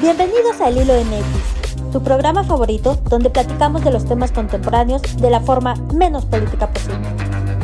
Bienvenidos a El Hilo MX, tu programa favorito donde platicamos de los temas contemporáneos de la forma menos política posible.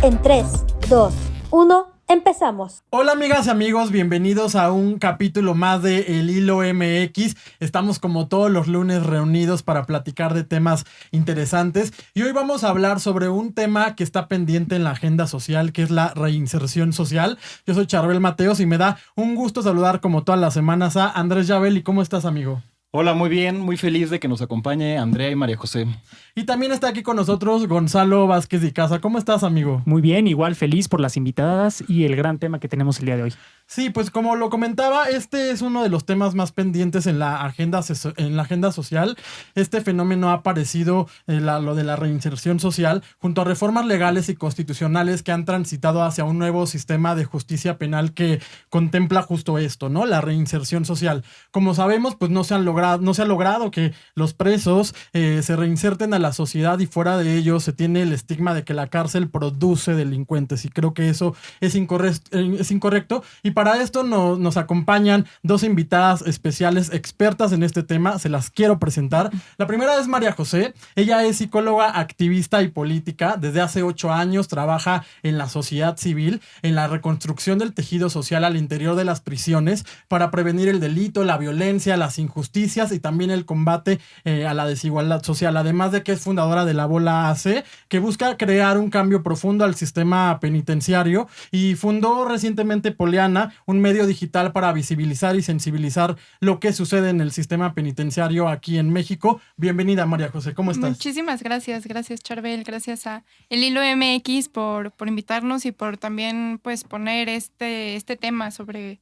En 3, 2, 1, empezamos. Hola amigas y amigos, bienvenidos a un capítulo más de El Hilo MX. Estamos como todos los lunes reunidos para platicar de temas interesantes y hoy vamos a hablar sobre un tema que está pendiente en la agenda social, que es la reinserción social. Yo soy Charbel Mateos y me da un gusto saludar como todas las semanas a Andrés Yabel. ¿Y cómo estás, amigo? Hola, muy bien, muy feliz de que nos acompañe Andrea y María José. Y también está aquí con nosotros Gonzalo Vázquez de Casa. ¿Cómo estás, amigo? Muy bien, igual feliz por las invitadas y el gran tema que tenemos el día de hoy. Sí, pues como lo comentaba, este es uno de los temas más pendientes en la agenda social. Este fenómeno ha aparecido, lo de la reinserción social, junto a reformas legales y constitucionales que han transitado hacia un nuevo sistema de justicia penal que contempla justo esto, ¿no? La reinserción social. Como sabemos, pues no se ha logrado que los presos se reinserten a la sociedad y fuera de ello se tiene el estigma de que la cárcel produce delincuentes y creo que eso es incorrecto. Y para esto nos acompañan dos invitadas especiales expertas en este tema. Se las quiero presentar. La primera es María José. Ella es psicóloga, activista y política. Desde hace 8 años trabaja en la sociedad civil, en la reconstrucción del tejido social al interior de las prisiones para prevenir el delito, la violencia, las injusticias y también el combate a la desigualdad social. Además de que es fundadora de la Bola AC, que busca crear un cambio profundo al sistema penitenciario y fundó recientemente Poliana, un medio digital para visibilizar y sensibilizar lo que sucede en el sistema penitenciario aquí en México. Bienvenida, María José, ¿cómo estás? Muchísimas gracias Charbel, gracias a El Hilo MX por invitarnos y por también pues poner este tema sobre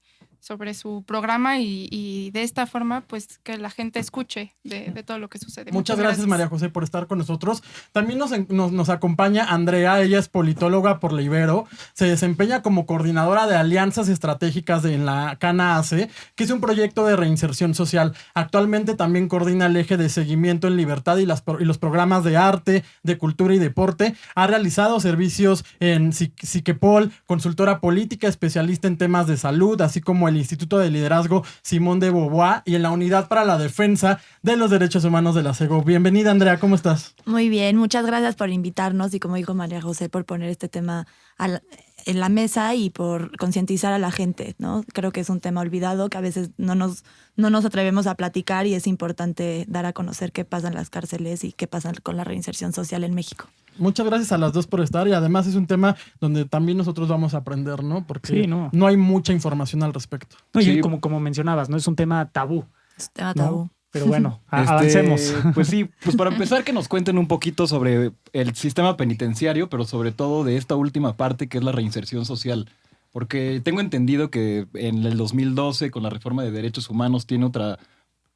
su programa y de esta forma pues que la gente escuche de todo lo que sucede. Muchas gracias María José por estar con nosotros. También nos acompaña Andrea. Ella es politóloga por la Ibero, se desempeña como coordinadora de alianzas estratégicas en la Cana AC, que es un proyecto de reinserción social. Actualmente también coordina el eje de seguimiento en libertad y los programas de arte, de cultura y deporte. Ha realizado servicios en Psiquepol, consultora política, especialista en temas de salud, así como el Instituto de Liderazgo Simón de Beauvoir y en la Unidad para la Defensa de los Derechos Humanos de la CEGO. Bienvenida, Andrea, ¿cómo estás? Muy bien, muchas gracias por invitarnos y como dijo María José, por poner este tema en la mesa y por concientizar a la gente, ¿no? Creo que es un tema olvidado que a veces no nos atrevemos a platicar y es importante dar a conocer qué pasa en las cárceles y qué pasa con la reinserción social en México. Muchas gracias a las dos por estar y además es un tema donde también nosotros vamos a aprender, ¿no? Porque sí, no hay mucha información al respecto. No, sí. Y como mencionabas, ¿no? Es un tema tabú. Es un tema tabú. ¿No? Pero bueno, avancemos. Pues sí, pues para empezar que nos cuenten un poquito sobre el sistema penitenciario, pero sobre todo de esta última parte que es la reinserción social. Porque tengo entendido que en el 2012 con la reforma de derechos humanos tiene otra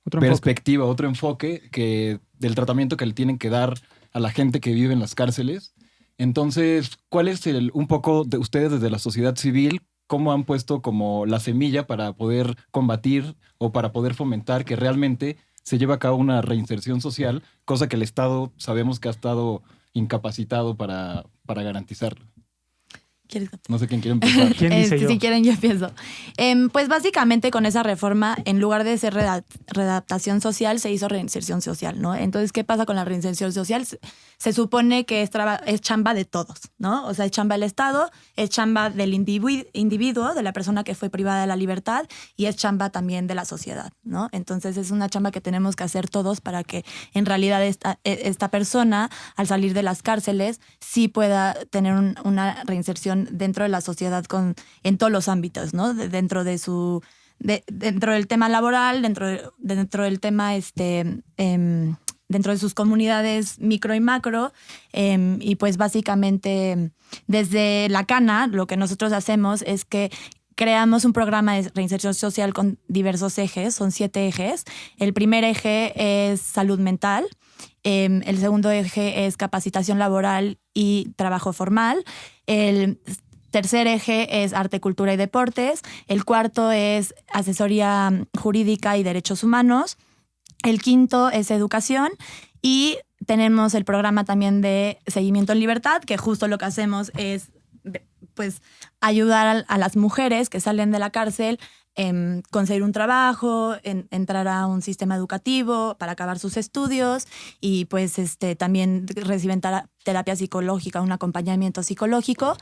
perspectiva, otro enfoque que del tratamiento que le tienen que dar a la gente que vive en las cárceles. Entonces, ¿cuál es un poco de ustedes desde la sociedad civil? ¿Cómo han puesto como la semilla para poder combatir o para poder fomentar que realmente se lleve a cabo una reinserción social, cosa que el Estado sabemos que ha estado incapacitado para garantizarlo? No sé quién quiere empezar. ¿Quién dice yo? Si quieren, yo empiezo. Pues básicamente con esa reforma, en lugar de ser readaptación social, se hizo reinserción social, ¿no? Entonces, ¿qué pasa con la reinserción social? Se supone que es chamba de todos, ¿no? O sea, es chamba del Estado, es chamba del individuo, de la persona que fue privada de la libertad y es chamba también de la sociedad, ¿no? Entonces, es una chamba que tenemos que hacer todos para que en realidad esta persona, al salir de las cárceles, sí pueda tener una reinserción dentro de la sociedad en todos los ámbitos, ¿no? Dentro del tema laboral, dentro del tema dentro de sus comunidades micro y macro, y pues básicamente desde la Cana lo que nosotros hacemos es que creamos un programa de reinserción social con diversos ejes, son 7 ejes. El primer eje es salud mental, el segundo eje es capacitación laboral y trabajo formal, el tercer eje es arte, cultura y deportes, el cuarto es asesoría jurídica y derechos humanos, el quinto es educación y tenemos el programa también de seguimiento en libertad, que justo lo que hacemos es pues ayudar a las mujeres que salen de la cárcel conseguir un trabajo, entrar a un sistema educativo para acabar sus estudios y pues también reciben terapia psicológica, un acompañamiento psicológico.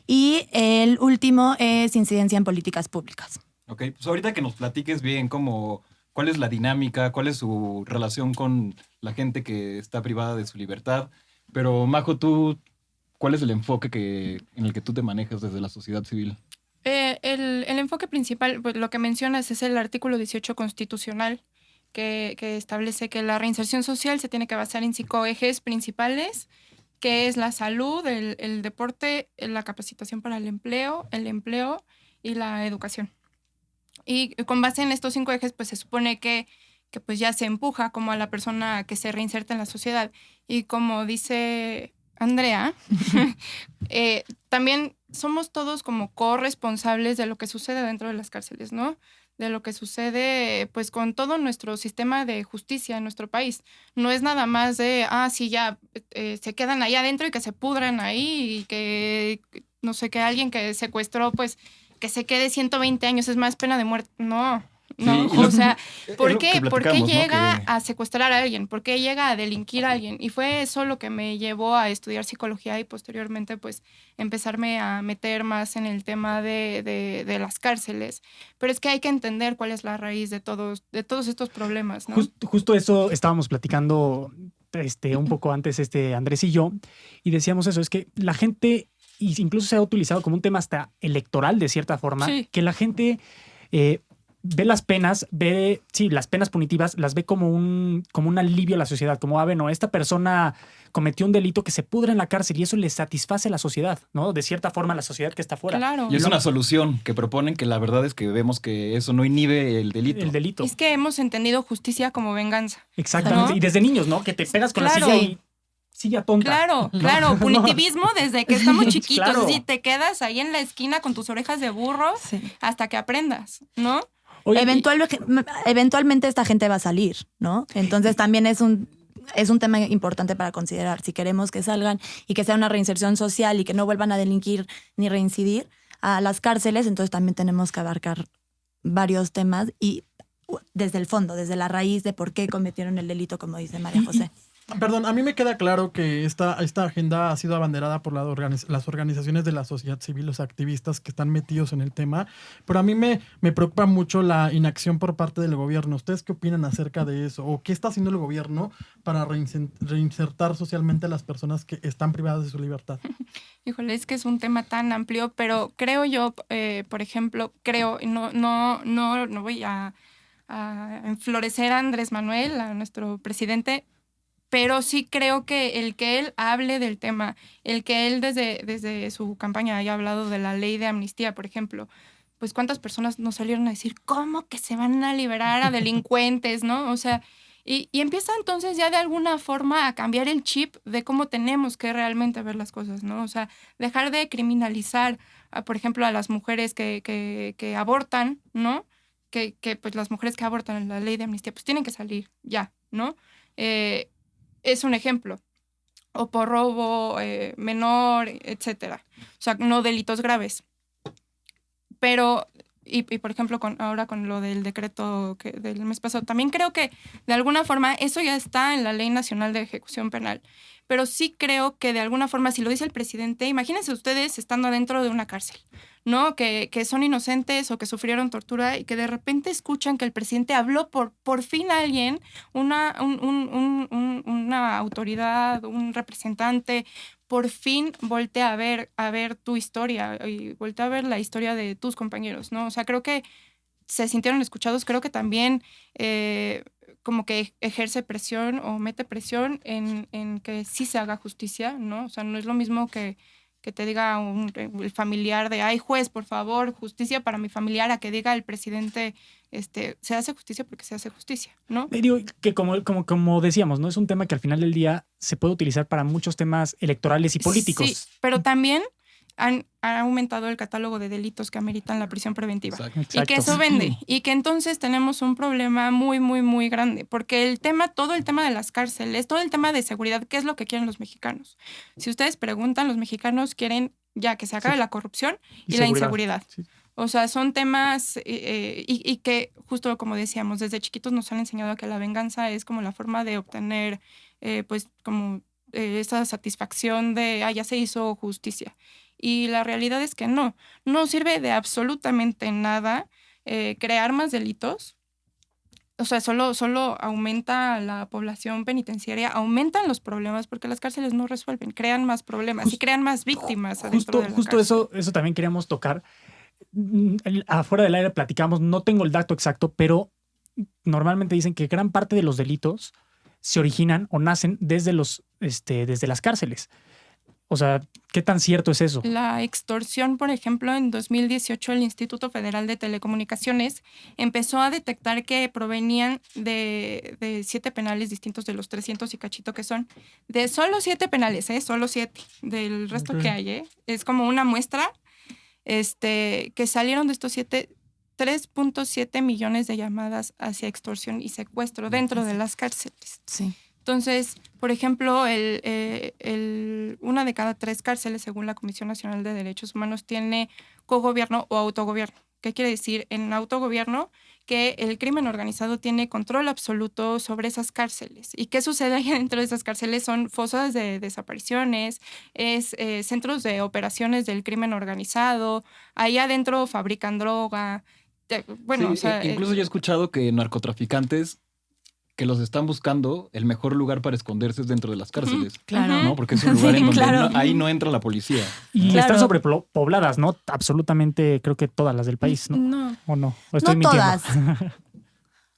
Y el último es incidencia en políticas públicas. Ok, pues ahorita que nos platiques bien cuál es la dinámica, cuál es su relación con la gente que está privada de su libertad. Pero Majo, tú, ¿cuál es el enfoque en el que tú te manejas desde la sociedad civil? El enfoque principal, pues lo que mencionas es el artículo 18 constitucional que establece que la reinserción social se tiene que basar en 5 ejes principales, que es la salud, el deporte, la capacitación para el empleo y la educación. Y con base en estos 5 ejes, pues se supone que pues ya se empuja como a la persona que se reinserta en la sociedad. Y como dice Andrea, también somos todos como corresponsables de lo que sucede dentro de las cárceles, ¿no? De lo que sucede pues con todo nuestro sistema de justicia en nuestro país. No es nada más de, sí, ya se quedan ahí adentro y que se pudran ahí y que, no sé, que alguien que secuestró, pues que se quede 120 años, es más pena de muerte. No. No, Sí, o sea, ¿por qué platicamos, llega ¿no? a secuestrar a alguien? ¿Por qué llega a delinquir a alguien? Y fue eso lo que me llevó a estudiar psicología y posteriormente pues empezarme a meter más en el tema de las cárceles. Pero es que hay que entender cuál es la raíz de todos estos problemas, ¿no? Justo eso estábamos platicando un poco antes Andrés y yo, y decíamos eso, es que la gente, y incluso se ha utilizado como un tema hasta electoral de cierta forma, Sí. que la gente ve las penas, las penas punitivas, las ve como un alivio a la sociedad, como, bueno, esta persona cometió un delito, que se pudra en la cárcel y eso le satisface a la sociedad, ¿no? De cierta forma a la sociedad que está afuera. Claro. Y es una solución que proponen, que la verdad es que vemos que eso no inhibe el delito. El delito. Es que hemos entendido justicia como venganza. Exactamente. ¿No? Y desde niños, ¿no? Que te pegas con Claro. la silla y silla tonta. Claro, punitivismo desde que estamos chiquitos. Claro. Así te quedas ahí en la esquina con tus orejas de burro Sí. hasta que aprendas, ¿no? Oye, Eventualmente esta gente va a salir, ¿no? Entonces también es un tema importante para considerar. Si queremos que salgan y que sea una reinserción social y que no vuelvan a delinquir ni reincidir a las cárceles, entonces también tenemos que abarcar varios temas y desde el fondo, desde la raíz de por qué cometieron el delito, como dice María José. Perdón, a mí me queda claro que esta agenda ha sido abanderada por las organizaciones de la sociedad civil, los activistas que están metidos en el tema, pero a mí me preocupa mucho la inacción por parte del gobierno. ¿Ustedes qué opinan acerca de eso? ¿O qué está haciendo el gobierno para reinsertar socialmente a las personas que están privadas de su libertad? Híjole, es que es un tema tan amplio, pero creo yo, por ejemplo, no voy a enflorecer a Andrés Manuel, a nuestro presidente, pero sí creo que el que él hable del tema, el que él desde su campaña haya hablado de la ley de amnistía, por ejemplo, pues cuántas personas nos salieron a decir, ¿cómo que se van a liberar a delincuentes, no? O sea, y empieza entonces ya de alguna forma a cambiar el chip de cómo tenemos que realmente ver las cosas, ¿no? O sea, dejar de criminalizar, por ejemplo, a las mujeres que abortan, ¿no? Que pues las mujeres que abortan en la ley de amnistía, pues tienen que salir ya, ¿no? Es un ejemplo. O por robo menor, etcétera. O sea, no delitos graves. Pero, y por ejemplo, ahora con lo del decreto del mes pasado, también creo que de alguna forma eso ya está en la Ley Nacional de Ejecución Penal. Pero sí creo que de alguna forma, si lo dice el presidente, imagínense ustedes estando dentro de una cárcel, ¿no? Que son inocentes o que sufrieron tortura y que de repente escuchan que el presidente habló por fin a alguien, una autoridad, un representante, por fin voltea a ver tu historia y voltea a ver la historia de tus compañeros, ¿no? O sea, creo que se sintieron escuchados, creo que también como que ejerce presión o mete presión en que sí se haga justicia, ¿no? O sea, no es lo mismo que te diga el familiar de, ay, juez, por favor, justicia para mi familiar, a que diga el presidente, se hace justicia porque se hace justicia, ¿no? Digo que como decíamos, ¿no? Es un tema que al final del día se puede utilizar para muchos temas electorales y políticos. Sí, pero también han aumentado el catálogo de delitos que ameritan la prisión preventiva. Exacto. Y que eso vende. Y que entonces tenemos un problema muy, muy, muy grande. Porque todo el tema de las cárceles, todo el tema de seguridad, ¿qué es lo que quieren los mexicanos? Si ustedes preguntan, los mexicanos quieren ya que se acabe la corrupción y la inseguridad. Sí. O sea, son temas y que justo como decíamos, desde chiquitos nos han enseñado que la venganza es como la forma de obtener pues como esa satisfacción de, ya se hizo justicia. Y la realidad es que no sirve de absolutamente nada crear más delitos. O sea, solo aumenta la población penitenciaria, aumentan los problemas porque las cárceles no resuelven, crean más problemas y crean más víctimas adentro de la Justo cárcel. eso también queríamos tocar. Afuera del aire platicamos, no tengo el dato exacto, pero normalmente dicen que gran parte de los delitos se originan o nacen desde las cárceles. O sea, ¿qué tan cierto es eso? La extorsión, por ejemplo, en 2018 el Instituto Federal de Telecomunicaciones empezó a detectar que provenían de 7 penales distintos de los 300 y cachito que son. De solo 7 penales, solo 7. Del resto Ok. que hay, es como una muestra que salieron de estos 7, 3.7 millones de llamadas hacia extorsión y secuestro dentro de las cárceles. Sí. Entonces, por ejemplo, una de cada 3 cárceles, según la Comisión Nacional de Derechos Humanos, tiene cogobierno o autogobierno. ¿Qué quiere decir? En autogobierno, que el crimen organizado tiene control absoluto sobre esas cárceles. ¿Y qué sucede ahí dentro de esas cárceles? Son fosas de desapariciones, centros de operaciones del crimen organizado, ahí adentro fabrican droga. Bueno, Sí, o sea, incluso yo he escuchado que narcotraficantes que los están buscando, el mejor lugar para esconderse es dentro de las cárceles. Claro. ¿No? Porque es un lugar Sí, en donde claro. ahí no entra la policía. Y Claro. están sobrepobladas, ¿no? Absolutamente, creo que todas las del país, ¿no? No. ¿O no? ¿O estoy No mintiendo? todas.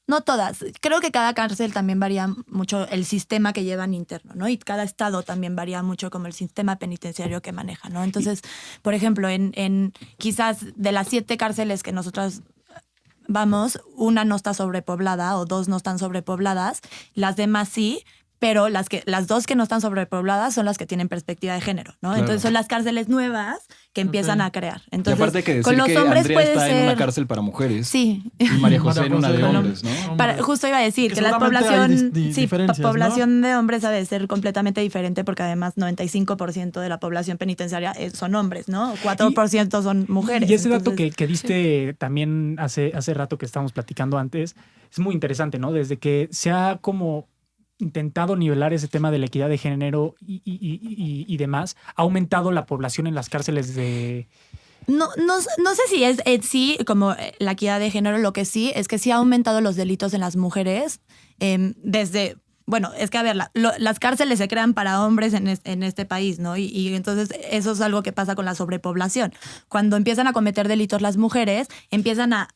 No todas. Creo que cada cárcel también varía mucho el sistema que llevan interno, ¿no? Y cada estado también varía mucho como el sistema penitenciario que maneja, ¿no? Entonces, por ejemplo, en quizás de las 7 cárceles que nosotros vamos, una no está sobrepoblada o 2 no están sobrepobladas, las demás sí, pero las 2 que no están sobrepobladas son las que tienen perspectiva de género, ¿no? Claro. Entonces son las cárceles nuevas que empiezan Ok. a crear. Y Entonces, aparte hay que con decir los que hombres Andrea puede está ser... en una cárcel para mujeres. Sí. Y María José en una de María hombres, José, ¿no? hombres. Justo iba a decir Que que la seguramente hay población, diferencias, población de hombres ha de ser completamente diferente porque además 95% de la población penitenciaria son hombres, ¿no? 4% son mujeres. Y ese dato Entonces, que diste también hace rato que estábamos platicando antes, es muy interesante, ¿no? Desde que se ha como intentado nivelar ese tema de la equidad de género y demás, ha aumentado la población en las cárceles de... No sé si es sí como la equidad de género, lo que sí es que sí ha aumentado los delitos en las mujeres desde... Bueno, es que a ver, las cárceles se crean para hombres en este país, ¿no? Y entonces eso es algo que pasa con la sobrepoblación. Cuando empiezan a cometer delitos las mujeres, empiezan a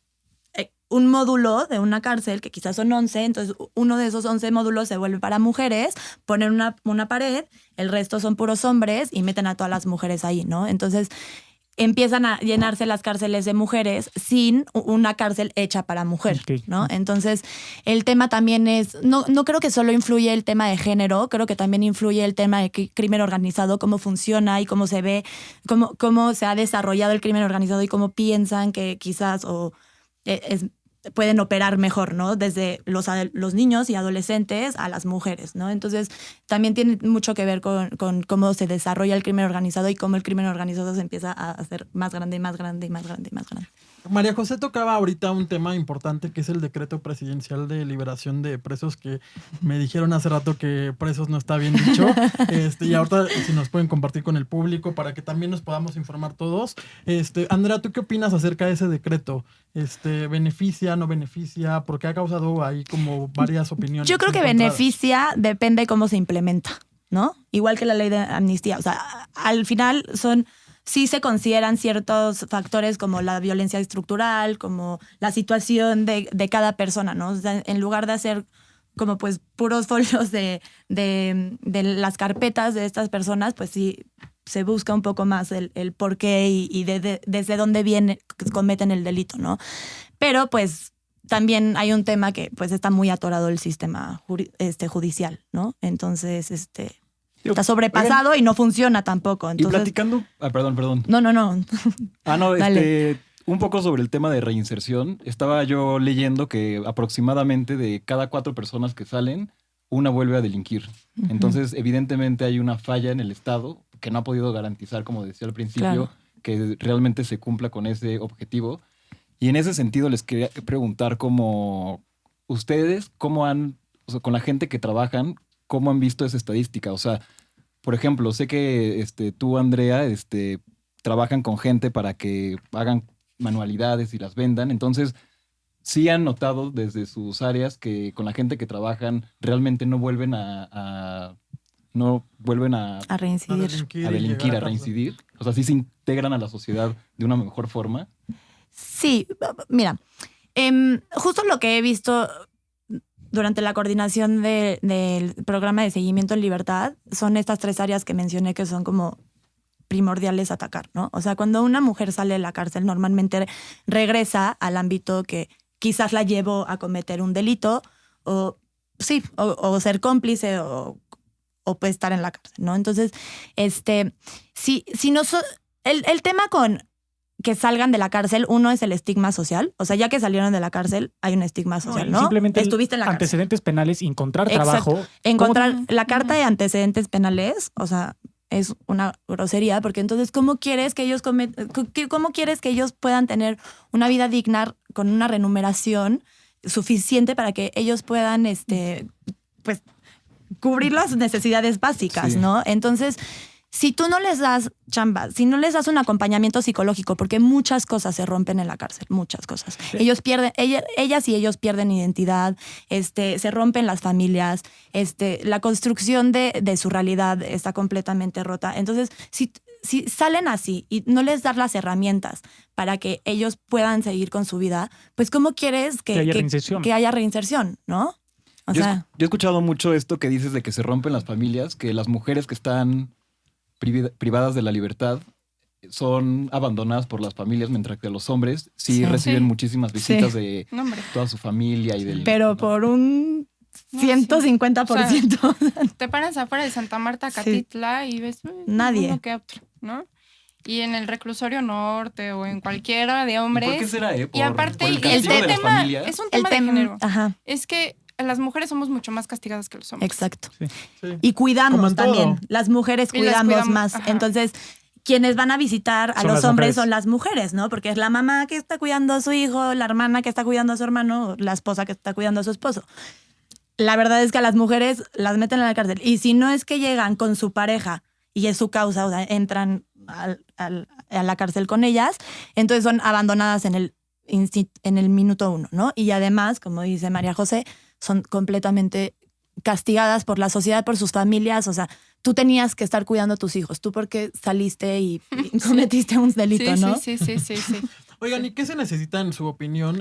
un módulo de una cárcel, que quizás son 11, entonces uno de esos 11 módulos se vuelve para mujeres, ponen una pared, el resto son puros hombres y meten a todas las mujeres ahí, ¿no? Entonces empiezan a llenarse las cárceles de mujeres sin una cárcel hecha para mujer, Ok. ¿no? Entonces, el tema también es, no creo que solo influye el tema de género, creo que también influye el tema de crimen organizado, cómo funciona y cómo se ve, cómo se ha desarrollado el crimen organizado y cómo piensan que quizás pueden operar mejor, ¿no? Desde los niños y adolescentes a las mujeres, ¿no? Entonces, también tiene mucho que ver con cómo se desarrolla el crimen organizado y cómo el crimen organizado se empieza a hacer más grande y más grande y más grande y más grande. María José tocaba ahorita un tema importante que es el decreto presidencial de liberación de presos, que me dijeron hace rato que presos no está bien dicho. Y ahorita si nos pueden compartir con el público para que también nos podamos informar todos. Andrea, ¿tú qué opinas acerca de ese decreto? ¿Beneficia, no beneficia? Porque ha causado ahí como varias opiniones. Yo creo que encontradas. beneficia, depende cómo se implementa, ¿no? Igual que la ley de amnistía. O sea, al final sí se consideran ciertos factores como la violencia estructural, como la situación de cada persona, ¿no? O sea, en lugar de hacer como pues puros folios de las carpetas de estas personas, pues sí se busca un poco más el por qué y desde dónde cometen el delito, ¿no? Pero pues también hay un tema que pues está muy atorado el sistema judicial, ¿no? Entonces, está sobrepasado y no funciona tampoco. Y Entonces, platicando... perdón. No. Dale. Un poco sobre el tema de reinserción. Estaba yo leyendo que aproximadamente de cada 4 personas que salen, una vuelve a delinquir. Entonces, evidentemente hay una falla en el Estado que no ha podido garantizar, como decía al principio, Claro. que realmente se cumpla con ese objetivo. Y en ese sentido les quería preguntar cómo ustedes, cómo han, o sea, con la gente que trabajan, cómo han visto esa estadística. O sea, por ejemplo, sé que tú, Andrea, trabajan con gente para que hagan manualidades y las vendan. Entonces, sí han notado desde sus áreas que con la gente que trabajan realmente no vuelven a reincidir. a delinquir, a reincidir. O sea, sí se integran a la sociedad de una mejor forma. Sí, mira, justo lo que he visto durante la coordinación del programa de seguimiento en libertad son estas 3 áreas que mencioné que son como primordiales a atacar, ¿no? O sea, cuando una mujer sale de la cárcel, normalmente regresa al ámbito que quizás la llevó a cometer un delito o ser cómplice o puede estar en la cárcel, ¿no? Entonces, si no el tema con que salgan de la cárcel, uno es el estigma social. O sea, ya que salieron de la cárcel, hay un estigma social, ¿no? Simplemente estuviste en la cárcel. Antecedentes penales, encontrar Exacto. trabajo. Encontrar la carta de antecedentes penales, o sea, es una grosería, porque entonces, ¿cómo quieres que ellos puedan tener una vida digna con una remuneración suficiente para que ellos puedan, pues, cubrir las necesidades básicas, Sí. ¿no? Entonces, si tú no les das chamba, si no les das un acompañamiento psicológico, porque muchas cosas se rompen en la cárcel, muchas cosas. Sí. Ellas y ellos pierden identidad, se rompen las familias, la construcción de su realidad está completamente rota. Entonces, si salen así y no les das las herramientas para que ellos puedan seguir con su vida, pues ¿cómo quieres que haya reinserción, ¿no? Yo he escuchado mucho esto que dices de que se rompen las familias, que las mujeres que están privadas de la libertad son abandonadas por las familias, mientras que los hombres sí reciben muchísimas visitas de toda su familia y del... Pero por un 150%. O sea, te paras afuera de Santa Marta, Catitla, y ves nadie uno que otro, ¿no? Y en el reclusorio norte o en cualquiera de hombres. ¿Por qué será, y aparte, por el castigo de las familias? es un tema de género. Ajá. Es que las mujeres somos mucho más castigadas que los hombres. Exacto. Sí. Y cuidamos Como en también. todo. Las mujeres Y las cuidamos cuidamos, más. ajá. Entonces, quienes van a visitar a Son los las hombres mujeres. son las mujeres, ¿no? Porque es la mamá que está cuidando a su hijo, la hermana que está cuidando a su hermano, la esposa que está cuidando a su esposo. La verdad es que a las mujeres las meten en la cárcel. Y si no es que llegan con su pareja y es su causa, o sea, entran a la cárcel con ellas, entonces son abandonadas en el minuto 1, ¿no? Y además, como dice María José, son completamente castigadas por la sociedad, por sus familias. O sea, tú tenías que estar cuidando a tus hijos. Tú porque saliste y cometiste un delito, ¿no? Sí. Oigan, ¿y qué se necesita, en su opinión,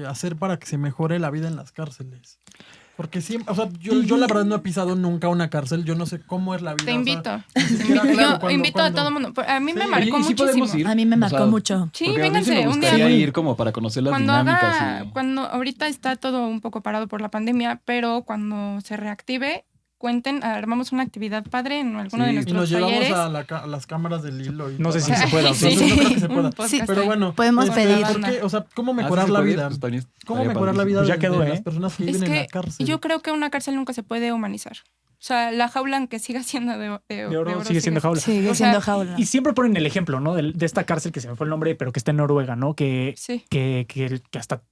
hacer para que se mejore la vida en las cárceles? Porque siempre, o sea, yo la verdad no he pisado nunca una cárcel. Yo no sé cómo es la vida. Te invito. Ni siquiera, claro, Yo invito a todo el mundo. A mí me Sí. marcó Oye, ¿y sí muchísimo. podemos ir? A mí me O marcó sea, mucho. Sí, porque a mí sí vénganse me un día. gustaría ir como para conocer las dinámicas. Cuando ahorita está todo un poco parado por la pandemia, pero cuando se reactive, armamos una actividad padre en alguno de Y nuestros nos llevamos talleres. a las cámaras del hilo. No sé si todo. se pueda. Sí. No creo que se pueda. Un podcast Sí, Pero ahí. bueno, Podemos pedir. ¿por qué? O sea, ¿cómo mejorar sí se la puede, vida? pues, también ¿Cómo estaría mejorar la vida Pues ya de, quedó, de las personas que Es viven en que la cárcel? yo creo que una cárcel nunca se puede humanizar. O sea, la jaula, aunque siga siendo de oro, sigue siendo jaula. Sigue O sea, siendo jaula. Y siempre ponen el ejemplo, ¿no? De esta cárcel que se me fue el nombre, pero que está en Noruega, ¿no? Que hasta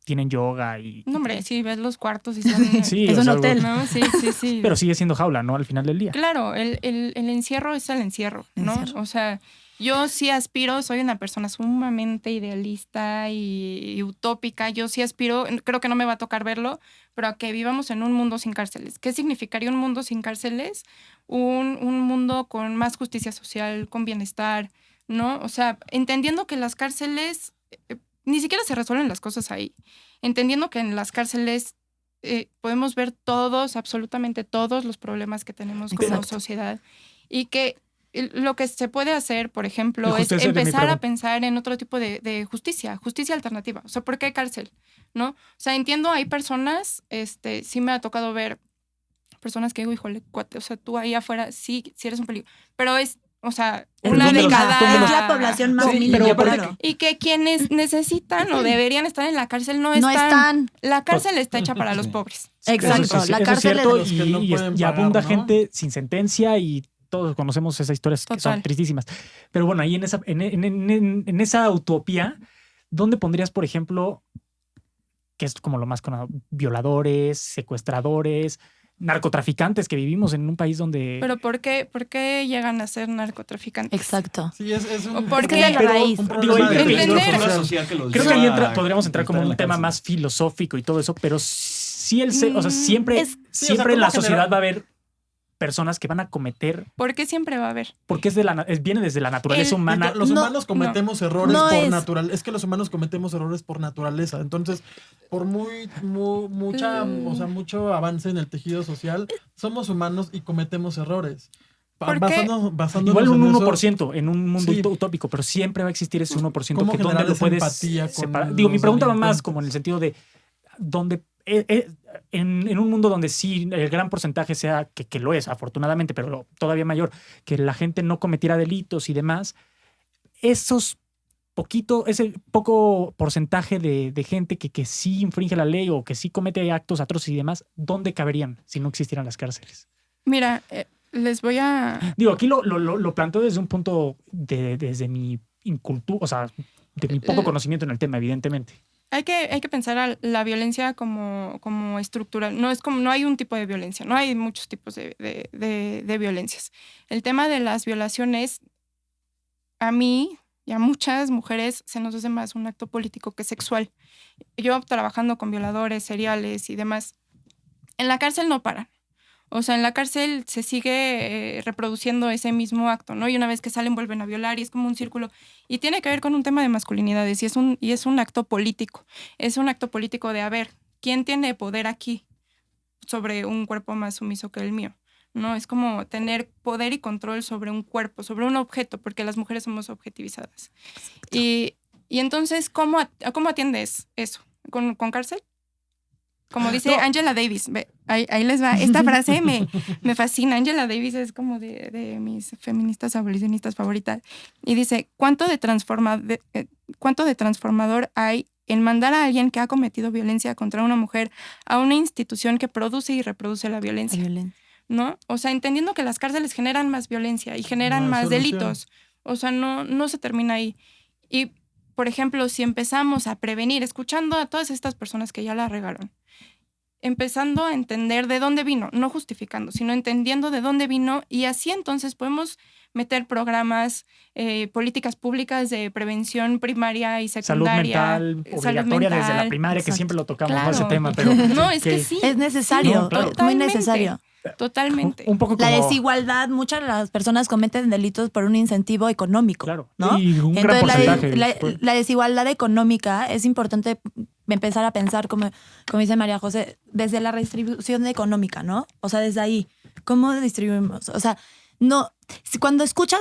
tienen yoga y... No, hombre, sí, ves los cuartos y son... Sí, Es o un sea, hotel. No, sí. Pero sigue siendo jaula, ¿no? Al final del día. Claro, el encierro es el encierro, ¿no? Encierro. O sea, yo sí aspiro, soy una persona sumamente idealista y utópica. Yo sí aspiro, creo que no me va a tocar verlo, pero a que vivamos en un mundo sin cárceles. ¿Qué significaría un mundo sin cárceles? Un mundo con más justicia social, con bienestar, ¿no? O sea, entendiendo que las cárceles, ni siquiera se resuelven las cosas ahí. Entendiendo que en las cárceles podemos ver absolutamente todos los problemas que tenemos como Exacto. sociedad. Y que lo que se puede hacer, por ejemplo, Y es justo esa era mi empezar a pregunta. pensar en otro tipo de justicia alternativa. O sea, ¿por qué cárcel? ¿No? O sea, entiendo, hay personas, sí me ha tocado ver personas que digo, híjole, cuate, o sea, tú ahí afuera sí eres un peligro. Pero es, o sea, una ¿Dónde de los- cada... dónde los- Es la población más Sí, mínima, pero aparte claro. Y que quienes necesitan o deberían estar en la cárcel no No están. están. La cárcel está hecha para los Sí. pobres. Exacto. Eso sí, la eso es cárcel cierto, los que no pueden y pagar, apunta ¿no? gente sin sentencia y todos conocemos esas historias que son Total. tristísimas. Pero bueno, ahí en esa utopía, ¿dónde pondrías, por ejemplo, que es como lo más conocido, violadores, secuestradores, narcotraficantes, que vivimos en un país donde... Pero ¿por qué llegan a ser narcotraficantes? Exacto. Sí, es ¿O un, por Es que qué? es la Pero, raíz. un digo, problema ahí de creo que- Entender. Estructura social que los Creo que ahí lleva podríamos entrar como en un estar en la tema más cárcel. filosófico y todo eso, pero sí o sea, siempre, Es- Sí, o sea, siempre en la ¿cómo sociedad generar- va a haber personas que van a cometer, ¿Por qué siempre va a haber? porque viene desde la naturaleza El- humana. Los No, humanos cometemos errores No por es- naturaleza. Es que los humanos cometemos errores por naturaleza. Entonces, por mucho avance en el tejido social, somos humanos y cometemos errores. ¿Por qué? Basándonos Igual un en eso, 1% en un mundo Sí. utópico, pero siempre va a existir ese 1% ¿Cómo que donde generar lo esa puedes empatía con separar. Digo, mi los pregunta va más delincuentes? como en el sentido de donde en un mundo donde sí el gran porcentaje sea que lo es, afortunadamente, pero todavía mayor, que la gente no cometiera delitos y demás, ese poco porcentaje de gente que sí infringe la ley o que sí comete actos atroces y demás, ¿dónde caberían si no existieran las cárceles? Mira, les voy a... Digo, aquí lo planteo desde un punto desde mi incultura, o sea, de mi poco conocimiento en el tema, evidentemente. Hay que pensar a la violencia como estructural. No hay un tipo de violencia, no hay muchos tipos de violencias. El tema de las violaciones, a mí y a muchas mujeres se nos hace más un acto político que sexual. Yo trabajando con violadores seriales y demás, en la cárcel no paran. O sea, en la cárcel se sigue reproduciendo ese mismo acto, ¿no? Y una vez que salen vuelven a violar y es como un círculo. Y tiene que ver con un tema de masculinidades y es un acto político. Es un acto político de, a ver, ¿quién tiene poder aquí sobre un cuerpo más sumiso que el mío? ¿No? Es como tener poder y control sobre un cuerpo, sobre un objeto, porque las mujeres somos objetivizadas. Y entonces, ¿cómo atiendes eso? ¿Con cárcel? Como dice Angela Davis, ve, ahí les va. Esta frase me fascina. Angela Davis es como de mis feministas abolicionistas favoritas. Y dice, ¿cuánto de transformador hay en mandar a alguien que ha cometido violencia contra una mujer a una institución que produce y reproduce la violencia? ¿No? O sea, entendiendo que las cárceles generan más violencia y generan No hay más solución. delitos. O sea, no se termina ahí. Y, por ejemplo, si empezamos a prevenir, escuchando a todas estas personas que ya la regaron, empezando a entender de dónde vino, no justificando, sino entendiendo de dónde vino, y así entonces podemos meter programas, políticas públicas de prevención primaria y Salud secundaria. mental, obligatoria desde la primaria, que Exacto. siempre lo tocamos, ¿no? Claro. Ese tema, pero No, es que sí. Es necesario, No, claro. es muy necesario. Totalmente. un poco La como... desigualdad, muchas de las personas cometen delitos por un incentivo económico. Claro. ¿no? Y un gran Entonces, porcentaje. la desigualdad económica es importante empezar a pensar, como dice María José, desde la redistribución económica, ¿no? O sea, desde ahí, ¿cómo distribuimos? O sea, no, cuando escuchas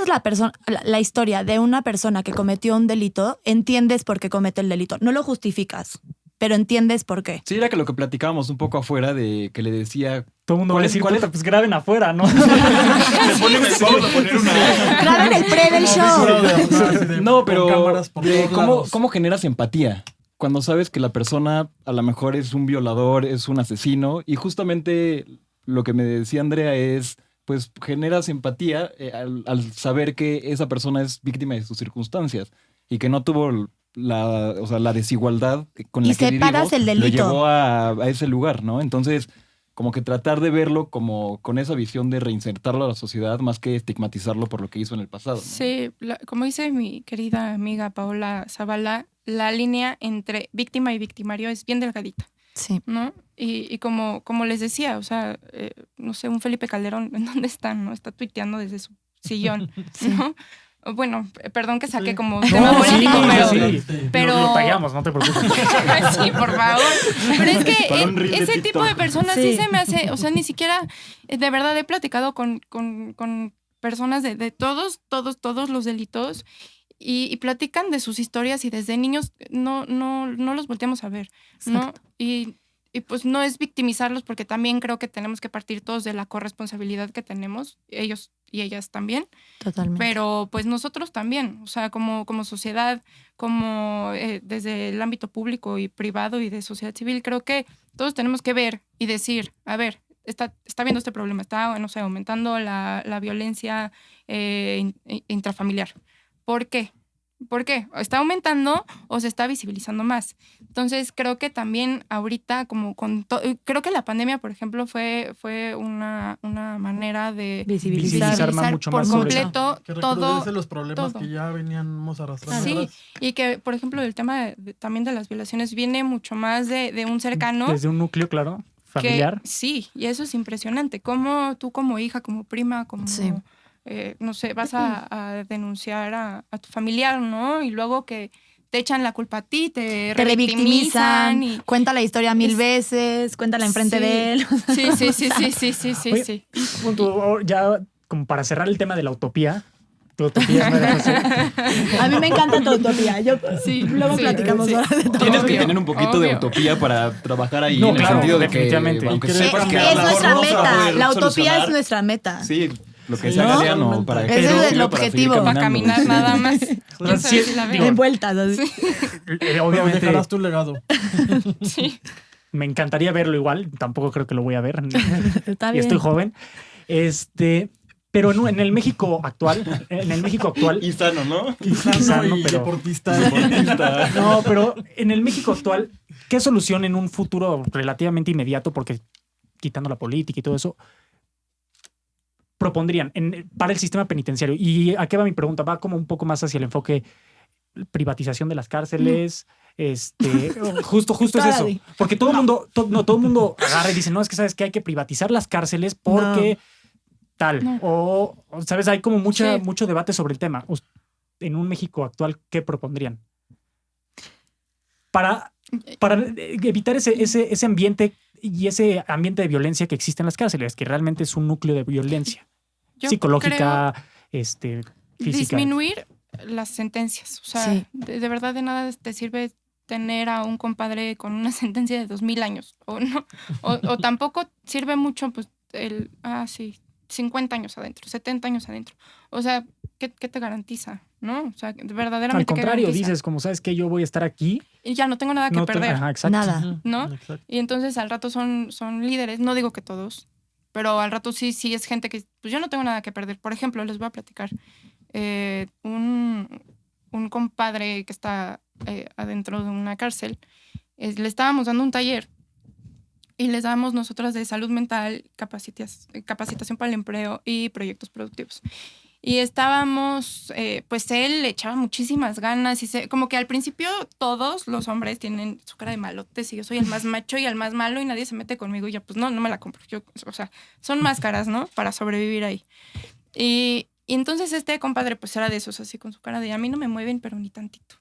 la historia de una persona que cometió un delito, entiendes por qué comete el delito. No lo justificas, pero entiendes por qué. Sí, era que lo que platicábamos un poco afuera de que le decía... Todo el mundo va a decir, ¿Cuál es? puta, pues graben afuera, ¿no? Vamos a poner una... Graben el pre del show. No, con pero cámaras por de todos cómo, lados. cómo generas empatía cuando sabes que la persona a lo mejor es un violador, es un asesino, y justamente lo que me decía Andrea es, pues generas empatía al saber que esa persona es víctima de sus circunstancias y que no tuvo la desigualdad con la Y que separas el lo delito. llevó a ese lugar, ¿no? Entonces, como que tratar de verlo como con esa visión de reinsertarlo a la sociedad más que estigmatizarlo por lo que hizo en el pasado, ¿no? Sí, como dice mi querida amiga Paola Zavala, la línea entre víctima y victimario es bien delgadita, Sí. ¿no? Y como les decía, o sea, no sé, un Felipe Calderón, ¿en dónde está? ¿No? Está tuiteando desde su sillón, ¿no? Bueno, perdón que saqué como tema No, político, sí. pero... Lo tallamos, no te preocupes. Sí, por favor. Pero es que Para un reel de ese tipo de TikTok. personas sí Sí. se me hace, o sea, ni siquiera, de verdad he platicado con personas de todos los delitos y platican de sus historias y desde niños no los volteamos a ver, ¿no? Exacto. Y pues no es victimizarlos porque también creo que tenemos que partir todos de la corresponsabilidad que tenemos, ellos y ellas también. Totalmente. Pero pues nosotros también, o sea, como sociedad, como desde el ámbito público y privado y de sociedad civil, creo que todos tenemos que ver y decir, a ver, está viendo este problema, está, no sé, aumentando la violencia intrafamiliar. ¿Por qué? ¿Por qué? ¿Está aumentando o se está visibilizando más? Entonces, creo que también ahorita, creo que la pandemia, por ejemplo, fue una manera de Visibilizar mucho por más sobre completo Que todo. recrudece los problemas todo. que ya veníamos arrastrando. Sí, atrás. y que, por ejemplo, el tema también de las violaciones viene mucho más de un cercano. Desde un núcleo, claro, familiar. Sí, y eso es impresionante. Cómo tú como hija, como prima, como, Sí. no sé, vas a denunciar a tu familiar, ¿no? Y luego que te echan la culpa a ti, te Te revictimizan, y... cuenta la historia 1000 Es- veces, cuéntala enfrente Sí. de él. Sí, sí, sí, sí, sí, sí, sí, Oye, sí. Punto, ya como para cerrar el tema de la utopía. Tu utopía me deja hacer. A mí me encanta tu utopía. Luego sí, platicamos sí. ahora de todo. Tienes que Obvio, tener un poquito de obvio. utopía para trabajar ahí, No, en claro, el sentido de que definitivamente. aunque Y que sepas sepan que que a Es lo mejor nuestra no se va a meta. poder La utopía solucionar. es nuestra meta. Sí, lo que Sí, sea ¿no? Galeano para Ese es sirve el para seguir objetivo. Para caminando. caminar nada más. O ¿Quién sea, sabe sí, si la digo, veo? En vueltas. Así. Pero Obviamente dejarás tu legado. Sí. me encantaría verlo igual. Tampoco creo que lo voy a ver. Está Y bien. estoy joven. Pero en el México actual, Y sano, ¿no? Sano y pero- deportista. no, pero en el México actual, ¿qué solución en un futuro relativamente inmediato, porque quitando la política y todo eso, propondrían para el sistema penitenciario? Y a qué va mi pregunta, va como un poco más hacia el enfoque privatización de las cárceles. Justo es eso. Todavía. Porque todo el mundo, todo el mundo agarra y dice, no, es que sabes que hay que privatizar las cárceles porque tal. No. O, sabes, hay como Sí. mucho debate sobre el tema. En un México actual, ¿qué propondrían? Para evitar ese ambiente y ese ambiente de violencia que existe en las cárceles, que realmente es un núcleo de violencia Yo psicológica, creo física. disminuir las sentencias. O sea, Sí. de verdad de nada te sirve tener a un compadre con una sentencia de 2000 años. O no, o tampoco sirve mucho, pues, 50 años adentro, 70 años adentro. O sea, ¿qué te garantiza? ¿No? O sea, verdaderamente. Al ¿qué contrario, garantiza? dices, como sabes que yo voy a estar aquí. Y ya no tengo nada que no perder. Ajá, exacto. Nada. ¿No? Exacto. Y entonces al rato son líderes, no digo que todos, pero al rato sí es gente que, pues yo no tengo nada que perder. Por ejemplo, les voy a platicar. Un compadre que está adentro de una cárcel, le estábamos dando un taller y les damos nosotras de salud mental, capacitación para el empleo y proyectos productivos. Y estábamos, pues él le echaba muchísimas ganas y como que al principio todos los hombres tienen su cara de malotes y yo soy el más macho y el más malo y nadie se mete conmigo y ya pues no me la compro. O sea, son máscaras, ¿no? Para sobrevivir ahí. Y entonces este compadre pues era de esos así con su cara de a mí no me mueven pero ni tantito.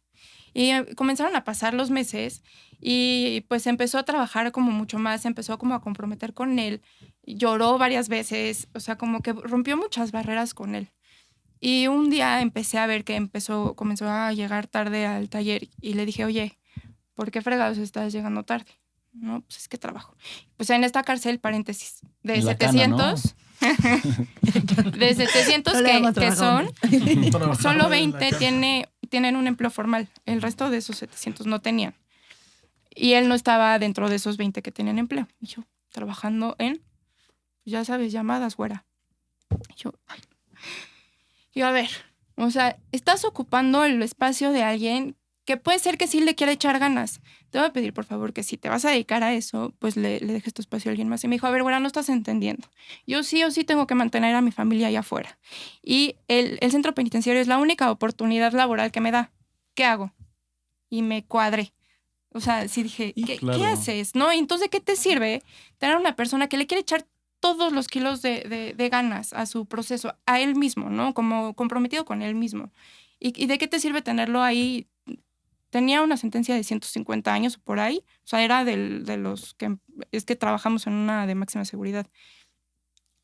Y comenzaron a pasar los meses y pues empezó a trabajar como mucho más, empezó como a comprometer con él, lloró varias veces, o sea, como que rompió muchas barreras con él. Y un día empecé a ver que comenzó a llegar tarde al taller y le dije, oye, ¿por qué fregados estás llegando tarde? No, pues es que trabajo. Pues en esta cárcel, paréntesis, de En la 700, de 700 No le damos que trabajo, son, solo 20 tienen un empleo formal. El resto de esos 700 no tenían. Y él no estaba dentro de esos 20 que tienen empleo. Y yo, trabajando en, ya sabes, llamadas, güera. Y yo, ay. Y yo, a ver, o sea, estás ocupando el espacio de alguien que puede ser que sí le quiera echar ganas. Te voy a pedir, por favor, que si te vas a dedicar a eso, pues le dejes tu espacio a alguien más. Y me dijo, a ver, güera, no estás entendiendo. Yo sí o sí tengo que mantener a mi familia allá afuera. Y el centro penitenciario es la única oportunidad laboral que me da. ¿Qué hago? Y me cuadré. O sea, sí dije, Claro. ¿qué haces? ¿No? Y entonces, ¿qué te sirve tener una persona que le quiere echar todos los kilos de ganas a su proceso, a él mismo, ¿no? Como comprometido con él mismo. ¿Y de qué te sirve tenerlo ahí? Tenía una sentencia de 150 años o por ahí. O sea, era de los que... Es que trabajamos en una de máxima seguridad.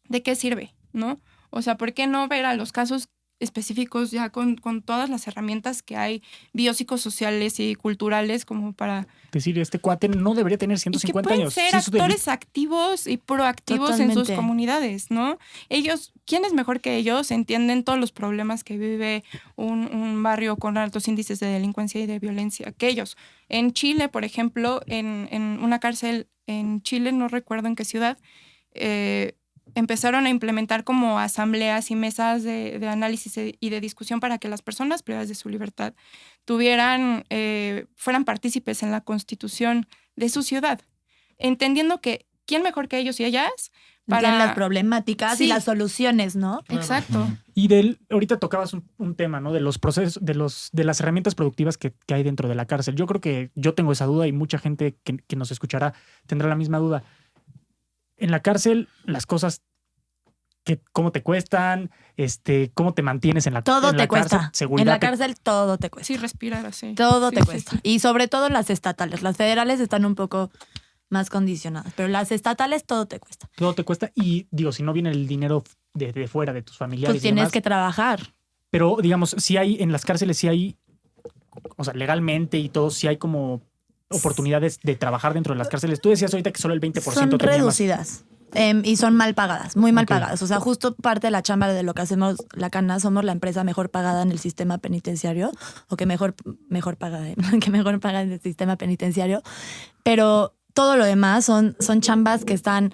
¿De qué sirve? ¿No? O sea, ¿por qué no ver a los casos específicos ya con todas las herramientas que hay biopsicosociales y culturales como para... Decir, este cuate no debería tener Y que 150 pueden años. ser Sí, su delito. actores activos y proactivos en sus Totalmente. comunidades, ¿no? Ellos, ¿quién es mejor que ellos? Entienden todos los problemas que vive un barrio con altos índices de delincuencia y de violencia que ellos. En Chile, por ejemplo, en una cárcel en Chile, no recuerdo en qué ciudad, empezaron a implementar como asambleas y mesas de análisis y de discusión para que las personas privadas de su libertad fueran partícipes en la constitución de su ciudad, entendiendo que quién mejor que ellos y ellas Para las problemáticas y las soluciones, ¿no? Exacto. Y ahorita tocabas un tema, ¿no? De los procesos, de las herramientas productivas que hay dentro de la cárcel. Yo creo que yo tengo esa duda y mucha gente que nos escuchará tendrá la misma duda. En la cárcel, las cosas, cómo te cuestan, cómo te mantienes en la cárcel. Todo te cuesta. Seguridad en la cárcel todo te cuesta. Sí, respirar así. Todo Sí, te sí, cuesta. sí. Y sobre todo las estatales. Las federales están un poco más condicionadas, pero las estatales todo te cuesta. Todo te cuesta y, digo, si no viene el dinero de fuera, de tus familiares Pues tienes y demás, que trabajar. pero, digamos, si hay, en las cárceles sí hay, o sea, legalmente y todo, sí hay como oportunidades de trabajar dentro de las cárceles. Tú decías ahorita que solo el 20% Son tenía más. reducidas. Y son mal pagadas, muy mal Ok. pagadas. O sea, justo parte de la chamba de lo que hacemos la Cana, somos la empresa mejor pagada en el sistema penitenciario, o que mejor paga, que mejor paga en el sistema penitenciario. Pero todo lo demás son chambas que están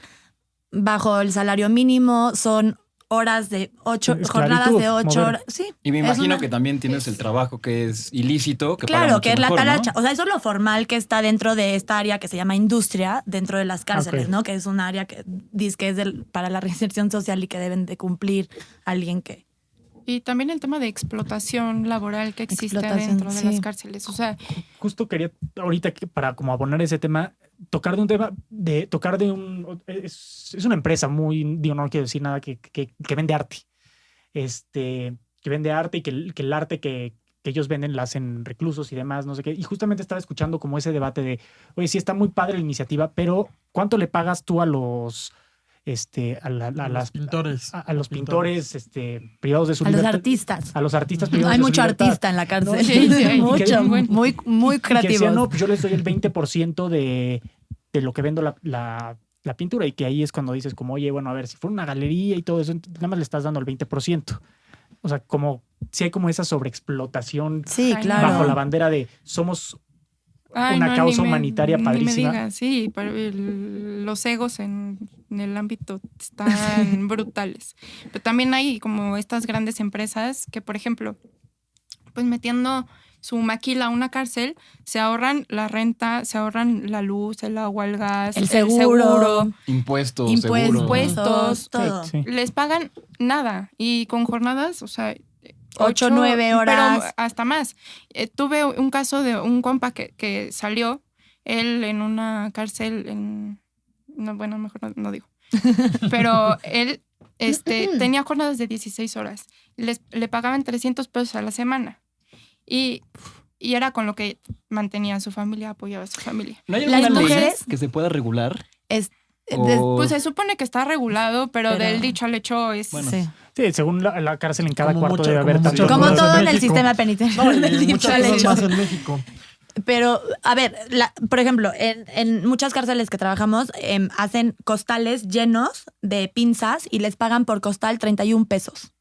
bajo el salario mínimo, son horas de 8, Esclavitud, jornadas de 8 moderna. horas. Sí. Y me es imagino una- que también tienes el trabajo que es ilícito, que paga Claro, mucho que es la mejor, ¿no? talacha. O sea, eso es lo formal que está dentro de esta área que se llama industria, dentro de las cárceles, Ok. ¿no? Que es un área que dice que es para la reinserción social y que deben de cumplir alguien que... Y también el tema de explotación laboral que existe Explotación, dentro de sí. las cárceles. O sea, Justo quería ahorita para como abonar ese tema, tocar de un es una empresa muy, digo, no quiero decir nada que vende arte. Que vende arte y que el arte que ellos venden la hacen reclusos y demás, no sé qué. Y justamente estaba escuchando como ese debate de, oye, sí está muy padre la iniciativa, pero ¿cuánto le pagas tú a los Los pintores. a los pintores privados de su A los libertad? artistas. A los artistas privados Hay de su mucho libertad. artista en la cárcel. ¿No? Sí, sí, hay. Mucho, Bueno. muy Y que decían, creativos. no, pues yo les doy el 20% de lo que vendo la pintura, y que ahí es cuando dices como, oye, bueno, a ver, si fuera una galería y todo eso, nada más le estás dando el 20%. O sea, como si hay como esa sobreexplotación Sí, Ay, claro. bajo la bandera de somos ay, una no, causa ni me- humanitaria ni padrísima. me digas, sí, pero los egos en el ámbito están brutales. Pero también hay como estas grandes empresas que, por ejemplo, pues metiendo su maquila a una cárcel, se ahorran la renta, se ahorran la luz, el agua, el gas, El seguro. Impuestos, Impuestos, seguro. todo. Sí. Les pagan nada y con jornadas, o sea, 8, 9 horas. pero hasta más. Tuve un caso de un compa que salió, él en una cárcel no, bueno, mejor no digo. Pero él tenía jornadas de 16 horas. Le pagaban 300 pesos a la semana. Y era con lo que mantenía a su familia, apoyaba a su familia. ¿No hay Las alguna ley mujeres- que se pueda regular? Es, O- Pues se supone que está regulado, pero Pero- del dicho al hecho es... Bueno, sí. Sí, según la cárcel en cada Como cuarto mucho- debe haber como tanto. muchas Como cosas todo en en el México. sistema penitenciario. No, del y dicho muchas al cosas hecho. más en México. Pero, a ver, por ejemplo, en muchas cárceles que trabajamos, hacen costales llenos de pinzas y les pagan por costal 31 pesos.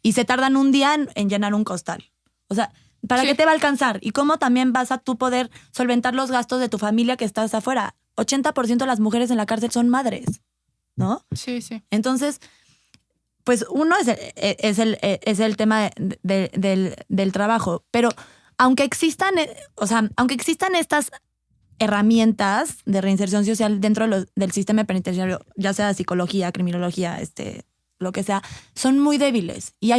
Y se tardan un día en llenar un costal. O sea, ¿para Sí. qué te va a alcanzar? ¿Y cómo también vas a tú poder solventar los gastos de tu familia que estás afuera? 80% de las mujeres en la cárcel son madres, ¿no? Sí, sí. Entonces, pues uno es el tema del trabajo, pero aunque existan estas herramientas de reinserción social dentro del sistema penitenciario, ya sea psicología, criminología, lo que sea, son muy débiles y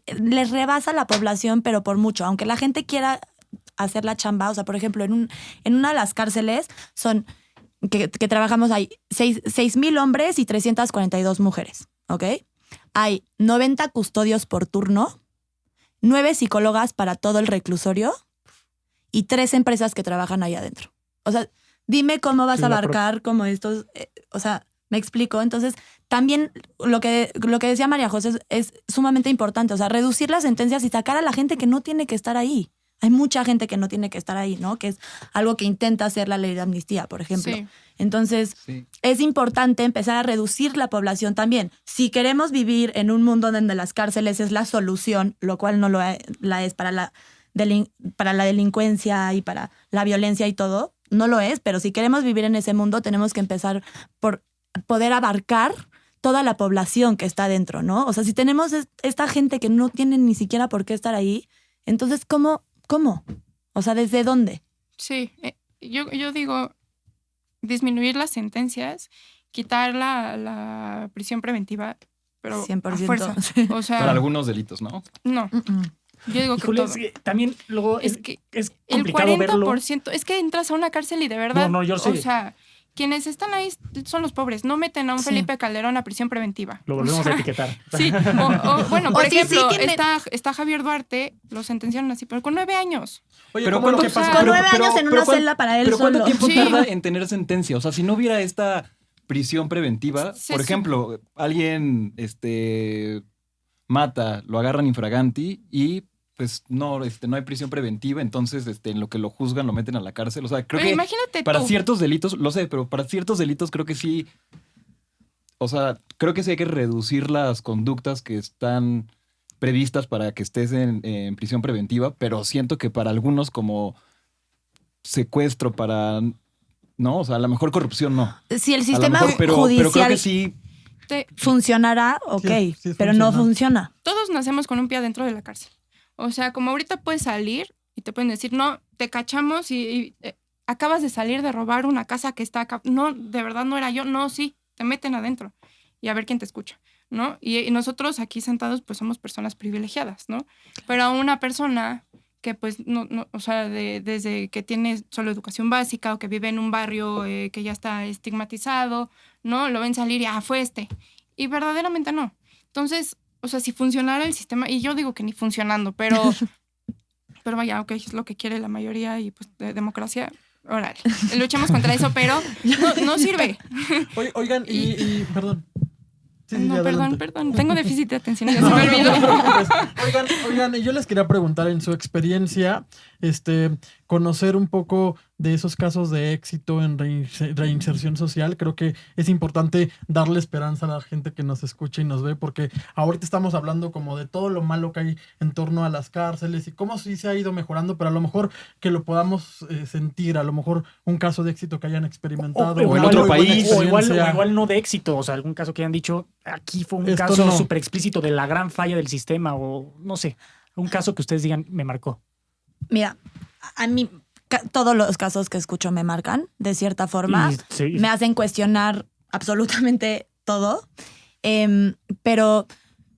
les rebasa la población, pero por mucho. Aunque la gente quiera hacer la chamba, o sea, por ejemplo, en una de las cárceles que trabajamos hay 6,000 hombres y 342 mujeres, ¿ok? Hay 90 custodios por turno, 9 psicólogas para todo el reclusorio y 3 empresas que trabajan ahí adentro. O sea, dime cómo vas Sí, a la abarcar como estos, o sea, me explico. Entonces, también lo que decía María José es sumamente importante, o sea, reducir las sentencias y sacar a la gente que no tiene que estar ahí. Hay mucha gente que no tiene que estar ahí, ¿no? Que es algo que intenta hacer la ley de amnistía, por ejemplo. Sí. Entonces, Sí. es importante empezar a reducir la población también. Si queremos vivir en un mundo donde las cárceles es la solución, lo cual no la es para la delincuencia y para la violencia y todo, no lo es, pero si queremos vivir en ese mundo tenemos que empezar por poder abarcar toda la población que está dentro, ¿no? O sea, si tenemos esta gente que no tiene ni siquiera por qué estar ahí, entonces, ¿cómo? O sea, ¿desde dónde? Sí, yo digo disminuir las sentencias, quitar la prisión preventiva, pero 100%. a fuerza. O sea, Para algunos delitos, ¿no? no. Yo digo Híjole, que todo. es que también luego Es que es el complicado verlo. 40%, es que entras a una cárcel y de verdad, No, yo sé. o sea, quienes están ahí son los pobres. No meten a un Sí. Felipe Calderón a prisión preventiva. Lo O volvemos sea, a etiquetar. Sí, bueno, por O sí, ejemplo, sí, tiene- está Javier Duarte, lo sentenciaron así, pero con 9 años. Oye, Pero ¿cómo lo ¿cuánto- que pasa? Con 9 años en una celda para él Pero ¿cuánto solo. tiempo Sí. tarda en tener sentencia? O sea, si no hubiera esta prisión preventiva, Sí, por sí. ejemplo, alguien mata, lo agarran infraganti y pues no hay prisión preventiva, entonces en lo que lo juzgan lo meten a la cárcel. O sea, creo Pero que imagínate para tú. ciertos delitos, lo sé, pero para ciertos delitos creo que sí. O sea, creo que sí hay que reducir las conductas que están previstas para que estés en prisión preventiva, pero siento que para algunos como secuestro, ¿no? O sea, a lo mejor corrupción no. Si el A lo sistema mejor, pero judicial creo que sí. funcionará, ok, sí pero no funciona. funciona. Todos nacemos con un pie adentro de la cárcel. O sea, como ahorita puedes salir y te pueden decir, no, te cachamos y acabas de salir de robar una casa que está acá. No, de verdad no era yo. No, sí, te meten adentro y a ver quién te escucha, ¿no? Y nosotros aquí sentados pues somos personas privilegiadas, ¿no? Pero a una persona que pues no o sea, desde que tiene solo educación básica o que vive en un barrio que ya está estigmatizado, ¿no? Lo ven salir y, fue este. Y verdaderamente no. Entonces, o sea, si funcionara el sistema, y yo digo que ni funcionando, pero vaya, ok, es lo que quiere la mayoría y pues de democracia, órale, luchemos contra eso, pero no sirve. Oigan, y perdón. Sí, No, adelante. perdón, tengo déficit de atención y ya se me olvidó. Oigan, y yo les quería preguntar en su experiencia, conocer un poco de esos casos de éxito en reinserción social. Creo que es importante darle esperanza a la gente que nos escucha y nos ve, porque ahorita estamos hablando como de todo lo malo que hay en torno a las cárceles y cómo sí se ha ido mejorando, pero a lo mejor que lo podamos sentir, a lo mejor un caso de éxito que hayan experimentado. O en otro país. O experiencia. igual no de éxito. O sea, algún caso que hayan dicho, aquí fue un Esto caso no. súper explícito de la gran falla del sistema o no sé, un caso que ustedes digan, me marcó. Mira, a mí todos los casos que escucho me marcan, de cierta forma. Y sí. Me hacen cuestionar absolutamente todo. Pero,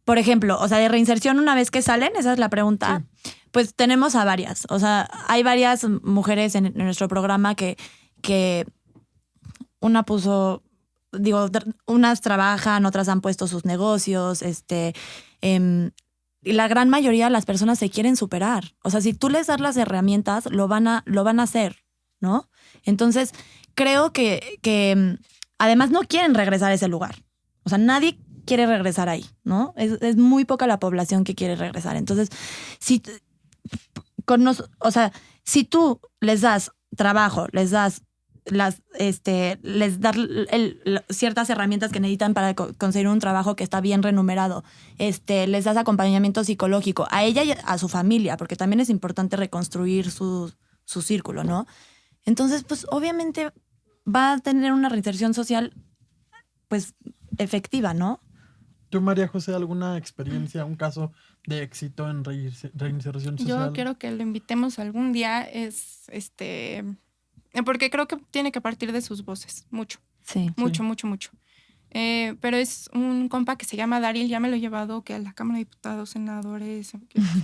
por ejemplo, o sea, de reinserción una vez que salen, esa es la pregunta, pues tenemos a varias. O sea, hay varias mujeres en nuestro programa que una puso, digo, unas trabajan, otras han puesto sus negocios, y la gran mayoría de las personas se quieren superar. O sea, si tú les das las herramientas, lo van a hacer, ¿no? Entonces, creo que además no quieren regresar a ese lugar. O sea, nadie quiere regresar ahí, ¿no? Es muy poca la población que quiere regresar. Entonces, si tú les das trabajo, les das ciertas herramientas que necesitan para conseguir un trabajo que está bien remunerado, les das acompañamiento psicológico a ella y a su familia, porque también es importante reconstruir su círculo, ¿no? Entonces, pues obviamente va a tener una reinserción social, pues, efectiva, ¿no? ¿Tú, María José, alguna experiencia, un caso de éxito en reinserción social? Yo quiero que lo invitemos algún día, porque creo que tiene que partir de sus voces, mucho. Sí. Mucho. Pero es un compa que se llama Daryl, ya me lo he llevado que a la Cámara de Diputados, senadores,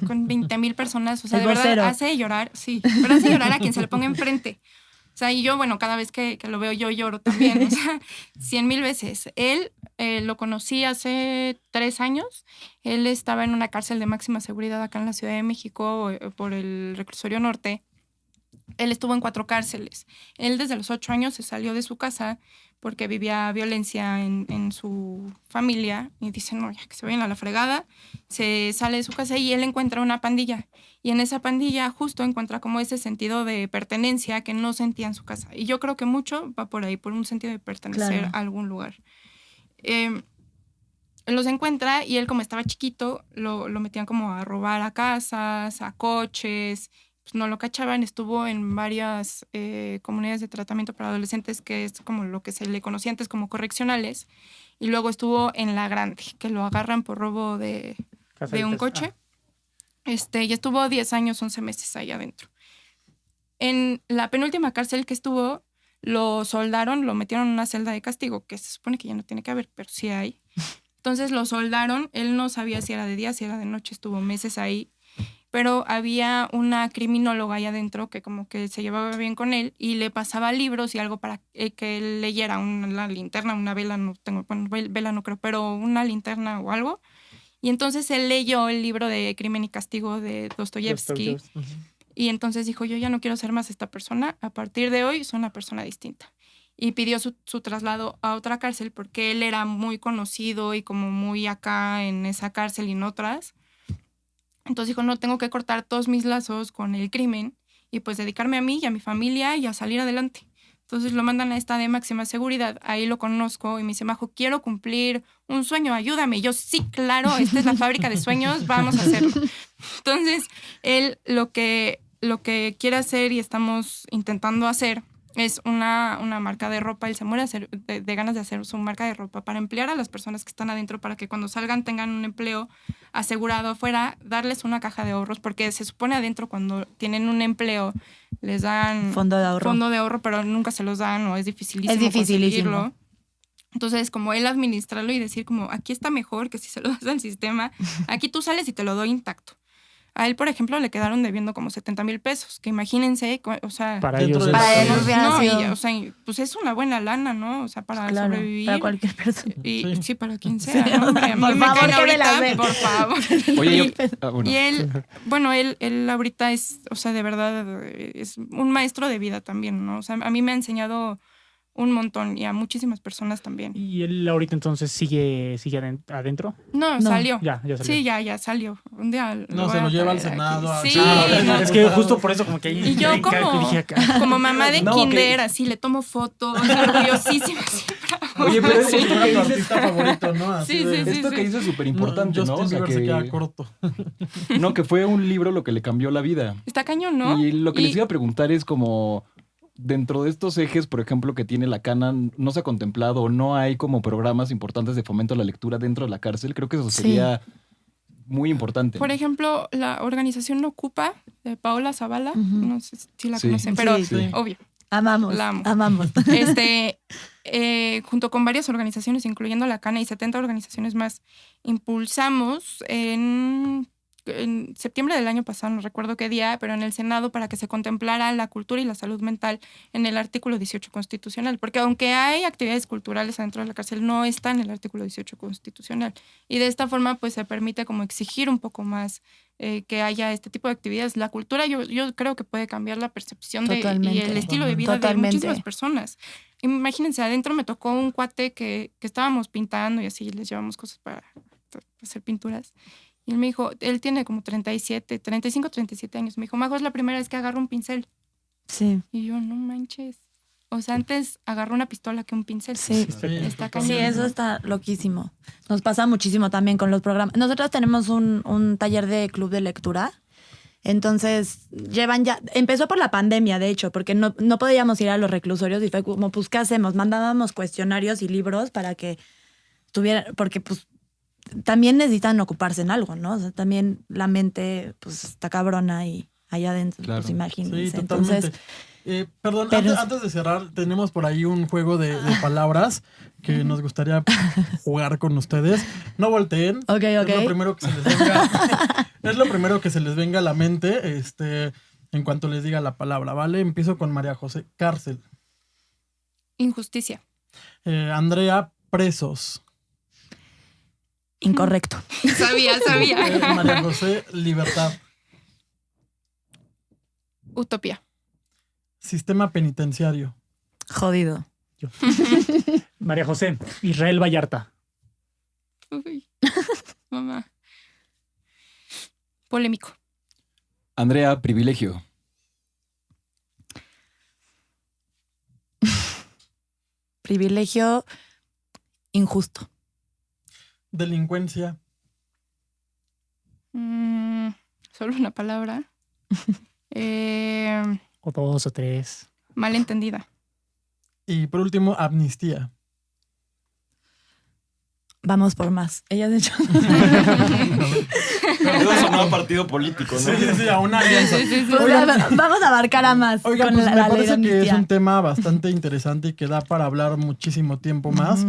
con 20,000 personas, o sea, El de verdad vocero. hace llorar, sí, pero hace llorar a quien se le ponga enfrente. O sea, y yo, bueno, cada vez que lo veo yo lloro también, o sea, 100,000 veces. Él lo conocí hace 3 años, él estaba en una cárcel de máxima seguridad acá en la Ciudad de México por el Reclusorio Norte. Él estuvo en 4 cárceles. Él desde los 8 años se salió de su casa porque vivía violencia en su familia y dicen, no, ya que se vayan a la fregada. Se sale de su casa y él encuentra una pandilla. Y en esa pandilla justo encuentra como ese sentido de pertenencia que no sentía en su casa. Y yo creo que mucho va por ahí, por un sentido de pertenecer Claro. a algún lugar. Los encuentra y él, como estaba chiquito, lo metían como a robar a casas, a coches. pues no lo cachaban. Estuvo en varias comunidades de tratamiento para adolescentes, que es como lo que se le conocía antes como correccionales. Y luego estuvo en La Grande, que lo agarran por robo de un coche. Y estuvo 10 años, 11 meses ahí adentro. En la penúltima cárcel que estuvo, lo soldaron, lo metieron en una celda de castigo, que se supone que ya no tiene que haber, pero sí hay. Entonces lo soldaron, él no sabía si era de día, si era de noche, estuvo meses ahí, pero había una criminóloga ahí adentro que como que se llevaba bien con él y le pasaba libros y algo para que él leyera, una linterna, una vela, no tengo, bueno, vela no creo, pero una linterna o algo. Y entonces él leyó el libro de Crimen y Castigo de Dostoyevsky. Y entonces dijo, yo ya no quiero ser más esta persona, a partir de hoy soy una persona distinta. Y pidió su traslado a otra cárcel porque él era muy conocido y como muy acá en esa cárcel y en otras. Entonces dijo, no, tengo que cortar todos mis lazos con el crimen y pues dedicarme a mí y a mi familia y a salir adelante. Entonces lo mandan a esta de máxima seguridad, ahí lo conozco y me dice, Majo, quiero cumplir un sueño, ayúdame. Y yo, sí, claro, esta es la fábrica de sueños, vamos a hacerlo. Entonces él lo que quiere hacer y estamos intentando hacer es una marca de ropa. Él se muere de ganas de hacer su marca de ropa para emplear a las personas que están adentro, para que cuando salgan tengan un empleo asegurado afuera, darles una caja de ahorros, porque se supone adentro cuando tienen un empleo les dan fondo de ahorro, pero nunca se los dan o es dificilísimo conseguirlo. Entonces, como él administrarlo y decir como, aquí está mejor que si se lo das al sistema, aquí tú sales y te lo doy intacto. A él, por ejemplo, le quedaron debiendo como 70,000 pesos, que imagínense, o sea... Para Dentro ellos. de Para la- él hubiera No, sido- o sea, pues es una buena lana, ¿no? O sea, para Claro, sobrevivir. para cualquier persona. Y Sí. sí, para quien sea, Sí, ¿no? Hombre, a mí por me favor, caen que me las ahorita, den. por favor. Oye, bueno. Y él ahorita es, o sea, de verdad, es un maestro de vida también, ¿no? O sea, a mí me ha enseñado un montón y a muchísimas personas también. ¿Y él ahorita entonces sigue adentro? No, No, salió. Ya salió. Sí, ya salió. Un día No, voy se a lo lleva al traer Senado. aquí. a- Sí, Ah, Es que justo por eso como que ahí Y yo dije acá. como mamá de No, kinder, así le tomo fotos, orgullosísima. Oye, pero Sí, esto tu que dices, artista favorito, ¿no? Así Sí, de- sí, esto que dices es súper importante, ¿no? Justin O sea, Bieber se queda corto. no, que fue un libro lo que le cambió la vida. Está cañón, ¿no? Y lo que les iba a preguntar es como, dentro de estos ejes, por ejemplo, que tiene la Cana, no se ha contemplado o no hay como programas importantes de fomento a la lectura dentro de la cárcel. Creo que eso Sí. sería muy importante. Por ejemplo, la organización Ocupa, de Paola Zavala, Ujú. no sé si la Sí. conocen, pero Sí, sí. obvio. Amamos. La amo. Amamos. Junto con varias organizaciones, incluyendo la Cana y 70 organizaciones más, impulsamos en septiembre del año pasado, no recuerdo qué día, pero en el Senado para que se contemplara la cultura y la salud mental en el artículo 18 constitucional, porque aunque hay actividades culturales adentro de la cárcel, no está en el artículo 18 constitucional. Y de esta forma, pues se permite como exigir un poco más que haya este tipo de actividades. La cultura yo creo que puede cambiar la percepción y Totalmente. el estilo de vida Totalmente. de muchísimas personas. Imagínense, adentro me tocó un cuate que estábamos pintando y así les llevamos cosas para hacer pinturas. Y él me dijo, él tiene como 35, 37 años. Me dijo, Majo, es la primera vez que agarro un pincel. Sí. Y yo, no manches. O sea, antes agarró una pistola que un pincel. Sí. Está cañón. Sí, eso está loquísimo. Nos pasa muchísimo también con los programas. Nosotros tenemos un taller de club de lectura. Entonces, empezó por la pandemia, de hecho, porque no podíamos ir a los reclusorios y fue como, pues, ¿qué hacemos? Mandábamos cuestionarios y libros para que tuvieran, porque pues también necesitan ocuparse en algo, ¿no? O sea, también la mente, pues, está cabrona y allá adentro, Claro. pues imagínense. Sí, totalmente. Entonces, Perdón, pero- antes de cerrar, tenemos por ahí un juego de palabras que nos gustaría jugar con ustedes. No volteen. Ok. Es lo primero que se les venga, es lo primero que se les venga a la mente, en cuanto les diga la palabra, ¿vale? Empiezo con María José. Cárcel. Injusticia. Andrea, presos. incorrecto. Sabía. María José, libertad. Utopía. Sistema penitenciario. Jodido. María José, Israel Vallarta. Uy, mamá. Polémico. Andrea, privilegio. Privilegio injusto. Delincuencia. Solo una palabra. O 2 o 3. Malentendida. Y por último, amnistía. Vamos por más. Ella de hecho. Eso sonó a partido político, ¿no? Sí, a una alianza. Vamos a abarcar a más. Oigan, con pues la me ley de parece que es amnistía. un tema bastante interesante y que da para hablar muchísimo tiempo más.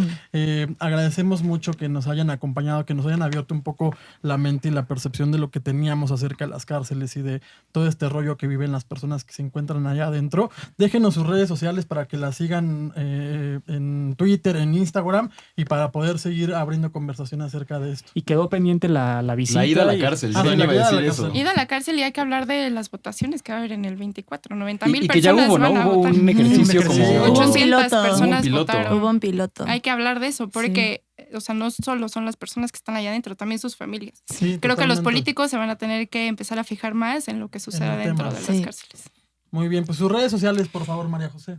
Agradecemos mucho que nos hayan acompañado, que nos hayan abierto un poco la mente y la percepción de lo que teníamos acerca de las cárceles y de todo este rollo que viven las personas que se encuentran allá adentro. Déjenos sus redes sociales para que las sigan en Twitter, en Instagram, y para poder seguir abriendo conversación acerca de esto. Y quedó pendiente la visita. La ida a la y- cárcel. Ah, Yo sí, iba la a ida a la decir cárcel. eso. Ir a la cárcel y hay que hablar de las votaciones que va a haber en el 24. 90,000 Y que ya personas hubo, ¿no? van a Hubo votar. un ejercicio como... Hubo un 800 piloto. personas Hubo un piloto. votaron. Hubo un piloto. Hay que hablar de eso, porque, o sea, no solo son las personas que están allá adentro, también sus familias. Sí, Creo que los totalmente. políticos se van a tener que empezar a fijar más en lo que sucede el dentro tema. de Sí. las cárceles. Muy bien, pues sus redes sociales, por favor, María José.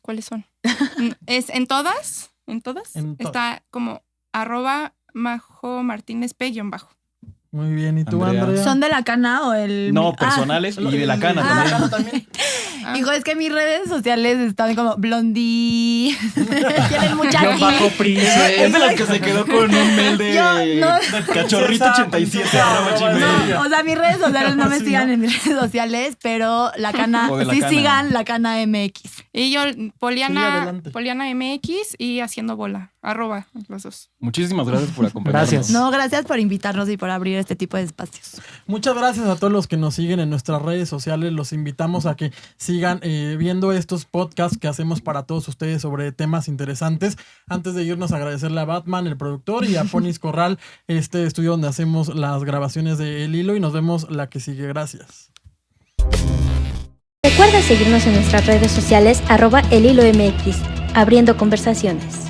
¿Cuáles son? Es en todas, En todas. está como @Majo Martínez P_bajo. Muy bien, ¿y tú, Andrea. Andrea? ¿Son de la cana o el...? No, personales y de la cana también. también. Hijo, es que mis redes sociales están como blondie. Tienen mucha Guión bajo Prince. Es de las que se quedó con un mail de Yo, no. cachorrito87 @gmail. No, o sea, mis redes sociales no me Sí, sigan ¿no? en mis redes sociales, pero la cana, O de la sí cana. sigan la cana MX. Y yo, Sí, Poliana, adelante. Poliana MX y Haciendo Bola, @ los dos. Muchísimas gracias por acompañarnos. Gracias. No, gracias por invitarnos y por abrir este tipo de espacios. Muchas gracias a todos los que nos siguen en nuestras redes sociales. Los invitamos a que sigan viendo estos podcasts que hacemos para todos ustedes sobre temas interesantes. Antes de irnos, agradecerle a Batman, el productor, y a Ponis Corral, este estudio donde hacemos las grabaciones de El Hilo, y nos vemos la que sigue. Gracias. Recuerda seguirnos en nuestras redes sociales @elhilomx, abriendo conversaciones.